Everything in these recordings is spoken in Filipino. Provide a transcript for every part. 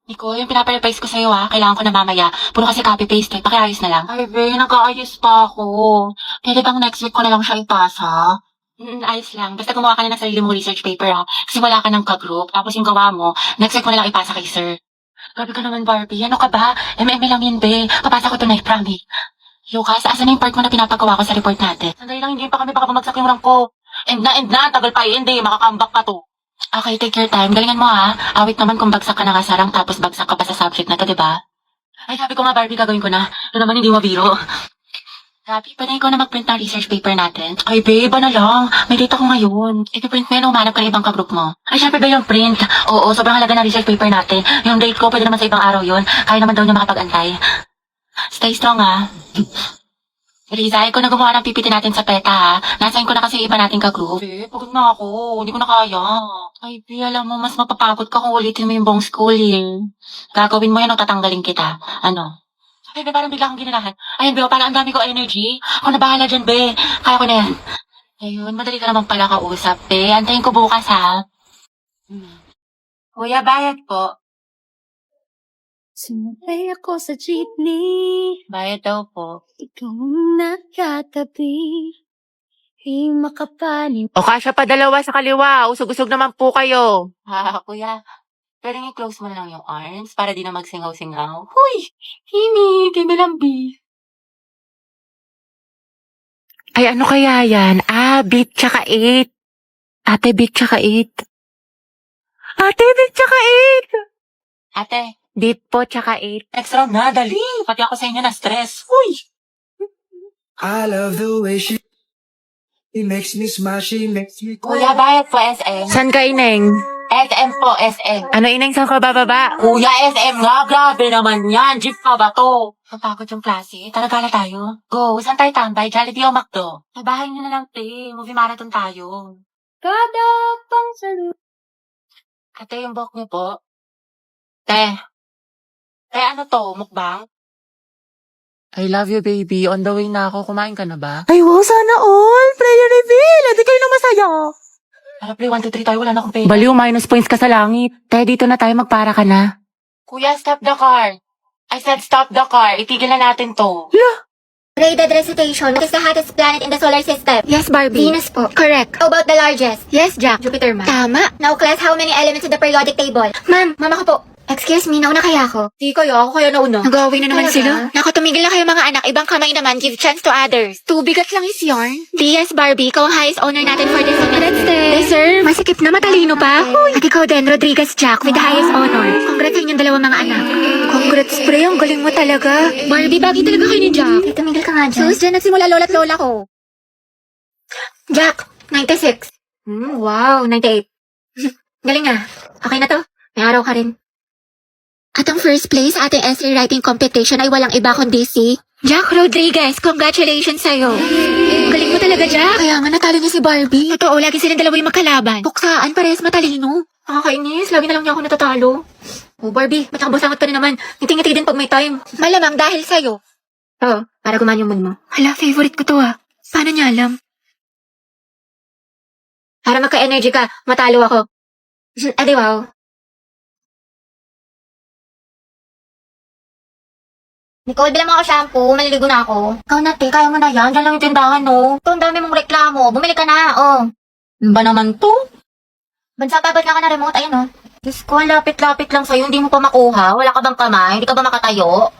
Nico, yung pinapa-revise ko sa'yo kailangan ko na mamaya. Puro kasi copy-paste pakiayos na lang. Ay, be, nag-aayos pa ako. Pwede bang next week ko na lang siya ipasa? Ayos lang. Basta gumawa ka na ng sarili mong research paper kasi wala ka ng ka-group. Tapos yung gawa mo, next week mo na lang ipasa kay sir. Grabe ka naman, Barbie. Ano ka ba? MM lang yun, be. Papasa ko tonight, promise. Lucas, asan na yung part mo na pinapagawa ko sa report natin? Sandali lang, hindi pa kami baka bumagsak yung rank ko. End na. Tagal pa hindi. Makakambak ka to. Okay, take your time. Galingan mo Awit naman kung bagsak ka na nga sa rank tapos bagsak ka pa sa subject na to, diba? Ay, sabi ko nga, Barbie, gagawin ko na. Ito naman hindi mabiro. Gabi, pwede ikaw na mag-print ng research paper natin? Ay, babe, ano lang? May data ko ngayon. I-print mo yan, umanap ka ng ibang ka-group mo. Ay, syempre ba yung print? Oo, sobrang halaga ng research paper natin. Yung date ko, pwede naman sa ibang araw yun. Kaya naman daw niya makapag-antay. Stay strong, Riza, ikaw na gumawa ng PPT natin sa PETA, Nasain ko na kasi iba nating ka-group. Pagod na ako. Hindi ko na kaya. Ay, alam mo, mas mapapagod ka kung ulitin mo yung buong schooling. Gagawin mo yan o tatanggalin kita. Ano? Ay, be, parang bigla akong ginanahan. Ayun, be, parang ang dami ko energy. Ako na bahala dyan, be. Kaya ko na yan. Ayun, madali ka naman pala kausap, be. Antayin ko bukas, Kuya, bayad po. Sumakay ako sa jeepney, Bayad daw po. ikaw ang nakatabi. Di makapanin. O kasya pa dalawa sa kaliwa. Usog-usog naman po kayo. Kuya, pwede i-close mo na lang yung arms para di na magsingaw-singaw. Huy! Himi! Kay Melambi. Ay, ano kaya yan? Beat tsaka 8. Ate, beat tsaka 8. Ate, beat tsaka 8. Ate, Beat po tsaka 8. next round na, dali. Pati ako sa inyo na stress. Huy! I love the way she makes me smile, she makes me Kuya, bayad po SM. San ka, Ineng? SM po, SM. Ano, Ineng, saan ka bababa? Kuya, SM nga. Grabe naman yan. Jeep pa ba to? Napagod yung klase. Tara, gala tayo. Go. Saan tayo tambay? Jollibee o McDo? Sa bahay nyo na lang, te. Movie marathon tayo. Kada pang salut. Ate, yung buhok niyo po. Te, ano to? Mukbang? I love you, baby. On the way na ako. Kumain ka na ba? Ay, wow, sana all! Prayer reveal! Hindi kayo na masaya. Tara, pre, 1, 2, 3 tayo. Wala na akong pera. Baliw, minus points ka sa langit. Te, dito na tayo. Magpara ka na. Kuya, stop the car. I said stop the car. Itigil na natin to. Graded recitation. What is the hottest planet in the solar system? Yes, Barbie. Venus po. Correct. How about the largest? Yes, Jack. Jupiter, ma'am. Tama. Now, class, how many elements in the periodic table? Ma'am, mama ko po. Excuse me, nauna kaya ako? Di kayo, ako kaya nauna. Nag-away na naman Talaga? sila. Naku, tumigil na kayo mga anak. Ibang kamay naman. Give chance to others. Tubigat lang is yarn. DS Barbie, ikaw ang highest honor natin for this semester. Yes, sir. Masikip na matalino pa. At ikaw din, Rodriguez Jack, with the highest honor. Congrats sa inyong dalawang mga anak. Congrats, pre. Ang galing mo talaga. Barbie, bagay talaga kayo ni Jack. Ay, tumigil ka nga dyan. Sus, dyan nagsimula lola't lola ko. Jack, 96. Wow, 98. Galing Okay na to. May araw ka rin. At ang first place sa ating essay writing competition ay walang iba kundi si Jack Rodriguez. Congratulations sa'yo. Galing mo talaga, Jack. Kaya nga natalo niya si Barbie. Totoo, lagi silang dalawa yung magkalaban. Puksaan, parehas matalino. Nakakainis, lagi na lang niya ako natatalo. Oh, Barbie, ba't nakabasangot ka na naman? Ngiti-ngiti din pag may time. Malamang dahil sa'yo. Oo, para gumaan yung mood mo. Hala, favorite ko to Paano niya alam? Para magka-energy ka, matalo ako. Adi wow. Nicole, bilang mo ako shampoo. Maliligo na ako. Ikaw na, te. Kaya mo na yan. Diyan lang yung tindahan, no? Ito, ang dami mong reklamo. Bumili ka na, Ano ba naman to? Bansa babad na ka na remote, ayun, Diyos ko, lapit-lapit lang sa'yo. Hindi mo pa makuha. Wala ka bang kamay? Hindi ka ba makatayo?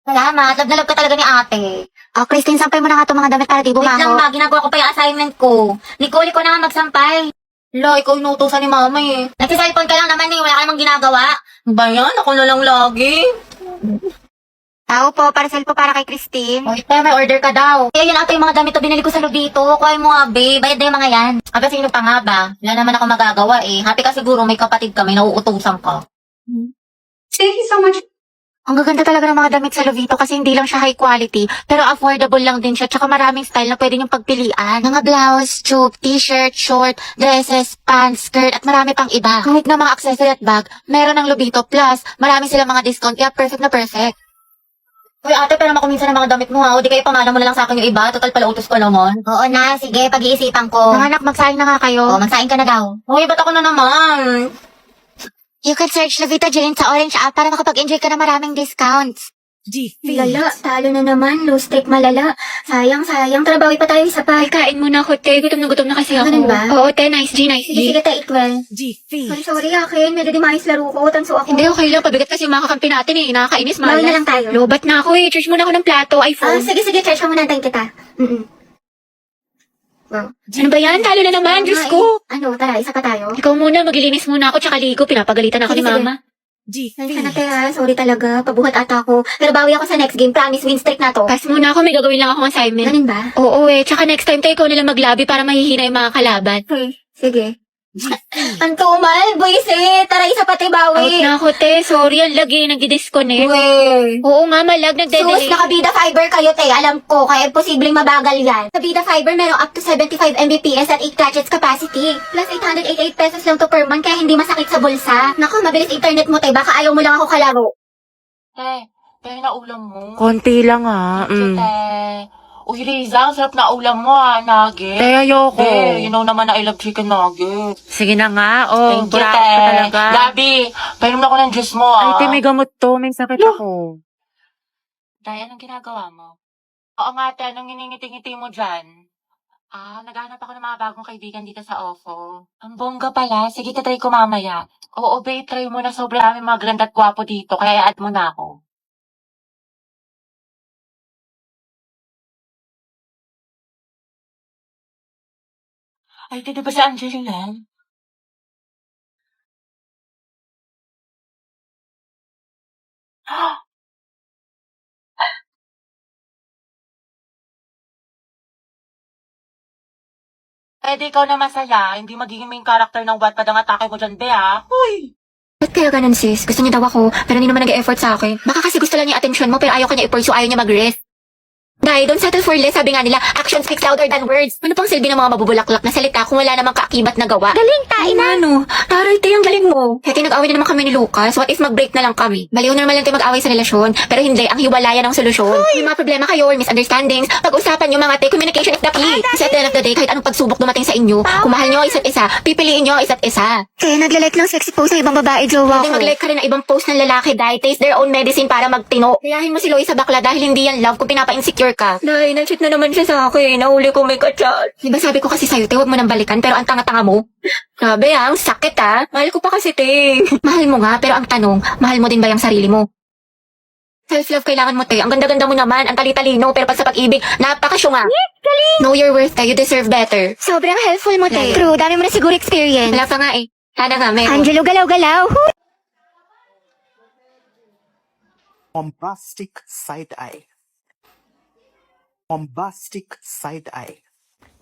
Salamat. Love na love ka talaga ni ate. Christine, sampay mo na nga itong mga damit para di Wait lang, bumango. ma. Ginagawa ko pa yung assignment ko. Nicole, ikaw na nga magsampay. Lo, ikaw inuutosan ni mama Nagsiselfone ka lang naman wala ka namang ginagawa. Ba yan? Ako na lang lagi. Tao po, parcel po para kay Christine. Wait, may order ka daw. Kaya yun ate yung mga damit na binili ko sa Lobito. Kuhay mo nga, babe. Bayad na yung mga yan. Aba, sino pa nga ba? Wala naman ako magagawa Happy ka siguro, may kapatid ka, may nauutusan ka. Thank you so much. Ang gaganda talaga ng mga damit sa Lobito kasi hindi lang siya high quality, pero affordable lang din siya, tsaka maraming style na pwede niyong pagpilian. Mga blouse, tube, t-shirt, short, dresses, pants, skirt, at marami pang iba. Kahit na mga accessory at bag, meron ng Lobito. Plus, marami silang mga discount, kaya perfect na perfect. Uy, ate, pero makuminsan ng mga damit mo O di kayo pamana mo na lang sa akin yung iba. Total pala utos ko naman. Oo na, sige, pag-iisipan ko. Mga anak, magsaing na nga kayo. Oh, Magsaing ka na daw. Uy, ba't ako na naman? You can search Lovita Jane sa Orange app para makapag-enjoy ka na maraming discounts. Lala, talo na naman. Low stake malala. Sayang. Tara, bawi pa tayo isa pa. Kain muna ako, te. Gutom na kasi ako. Ganun ba? Oo, te. Nice G. Sige, take well. Sorry, akin. Medyo di maayos laro ko. Tanso ako. Hindi, okay lang. Pabigat kasi yung mga kakampi natin eh. Nakakainis, malas. Bawi na lang tayo. Lobat na ako eh. Charge muna ako ng plato, iPhone. Sige, charge ka muna. Antayin kita. Wow. Ano ba yan? Talo na naman, Diyos ko. Ano, tara, isa pa tayo. Ikaw muna, maglilinis muna ako, tsaka ligo. Pinapagalitan ako Sige, ni sige. Mama. Sana te ha. Sorry talaga. Pabuhat ata ako. Pero bawi ako sa next game. Promise, win streak na to. Pass muna ako, may gagawin lang akong assignment. Ganun ba? Oo eh, tsaka next time tayo ikaw nalang maglabi para mahihina yung mga kalaban. Okay, sige. Ang tumal, buisit. Tara, isa pati Out bawi. na ako, te. Sorry, ang lagi, nagdi-disconnect. Uwe. Oo nga, malag, Sus, nagde-delay. nakabida fiber kayo, te. Alam ko, kaya posibleng mabagal yan. Sa bida fiber, merong up to 75 Mbps at 8 gadgets capacity. Plus 888 pesos lang to per month, kaya hindi masakit sa bulsa. Naku, mabilis internet mo, te. Baka ayaw mo lang ako kalaro. Te, naulam mo. Konti lang ha. Uy, Riza, ang sarap na ulam mo nugget. Te, ayoko. You know naman na I love chicken nugget. Sige na nga. Oh, Thank you, burak te. ka talaga. Gabi, painom na ako ng juice mo, Ay, te, may gamot to. May sakit ako. Day, anong ginagawa mo? Oo nga, te, anong iningiti-ngiti mo dyan? Naghahanap ako ng mga bagong kaibigan dito sa OFO. Ang bongga pala. Sige, tatry ko mamaya. Oo, babe, try mo na. Sobrang dami mga ganda at gwapo dito, kaya i-add mo na ako. Ay, di ba si Angelina? Pwede ikaw na masaya, hindi magiging main character ng Wattpad ang atake mo dyan, be, Uy! Ba't kaya ganun, sis? Gusto niya daw ako, pero hindi naman nag-effort sa akin. Baka kasi gusto lang niya atensyon mo, pero ayaw kanya i-pursue, ayaw niya mag-rest. Dahil don't settle for less, sabi nga nila, action speaks louder than words. Ano pang silbi ng mga mabubulaklak na salita kung wala namang kaakibat na gawa? Galing, tain na! Ano? Taray, te, ang galing mo. Kaya nag-away na naman kami ni Lucas, what if mag-break na lang kami? Baliw normal lang tayo mag-away sa relasyon, pero hindi, ang hiwalayan ang solusyon. May mga problema kayo or misunderstandings, pag-usapan nyo mga te, communication is the key. Kasi at the end of the day, kahit anong pagsubok dumating sa inyo, kung mahal nyo ang isa't isa, pipiliin nyo ang isa't isa. Kaya naglalike ng sexy post ng ibang babae, jowa ko. Mag-like ka rin ng ibang post ng lalaki dahil taste their own medicine para magtino. Kayahin mo si Loie sa bakla dahil hindi yan love kung pinapa-insecure ka. Dahil nag-cheat na naman siya sa akin. Nahuli ko may kachat. Diba sabi ko kasi sa'yo, te, huwag mo nang balikan pero ang tanga-tanga mo. Grabe ang sakit Mahal ko pa kasi, te. Mahal mo nga, pero ang tanong, mahal mo din ba yung sarili mo? Self-love kailangan mo, te. Ang ganda-ganda mo naman, ang tali-talino, pero pag sa pag-ibig, napakasyunga. Know your worth, te. You deserve better. Sobrang helpful mo, te. True, dami mo na siguro experience. Wala pa nga eh. Sana nga, meron. Angelo, galaw-galaw. Bombastic side eye. Bombastic side eye.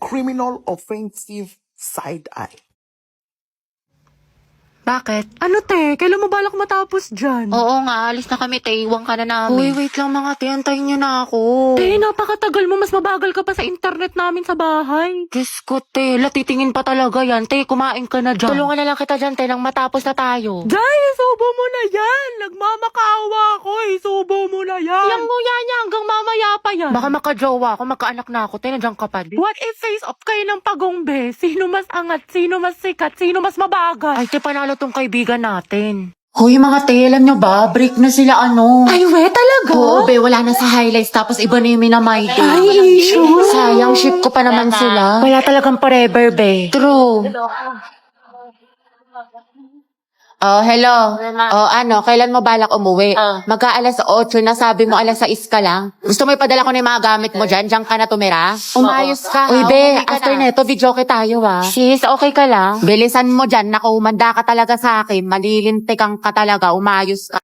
Criminal offensive side eye. Bakit? Ano te? Kailan mo balak matapos dyan? Oo nga, alis na kami, te. Iwan ka na namin. Uy, wait lang mga te. Antayin niyo na ako. Te, napakatagal mo. Mas mabagal ka pa sa internet namin sa bahay. Diyos ko, te. Latitingin pa talaga yan. Te, kumain ka na dyan. Tulungan na lang kita dyan, te, nang matapos na tayo. Jay, isubo mo na yan. Nagmamakaawa ako. Isubo mo na yan. Yang nguya niya hanggang mamaya pa yan. Baka makajowa ako, magkaanak na ako. Te, nandiyan ka pa din. What if face off kayo ng pagongbe? Sino mas angat? Sino mas sikat? Sino mas mabagal? Ay, te, panalo tong kaibigan natin. Hoy, mga te, alam nyo ba? Break na sila Ay, we, talaga? Oo, be, wala na sa highlights. Tapos iba na yung minamay day. Ay, sure. Sayang, ship ko pa naman sila. Wala talagang forever, be. True. Oh, hello. Oh, ano, kailan mo balak umuwi? Magka-alas 8 na, sabi mo alas 6 ka lang. Gusto mo ipadala ko na yung mga gamit mo dyan? Diyan ka na tumira? Umayos ka. Uy, be, after neto, video tayo, Sis, okay ka lang? Bilisan mo dyan, naku, umanda ka talaga sa akin. Malilintikan ka talaga, umayos ka.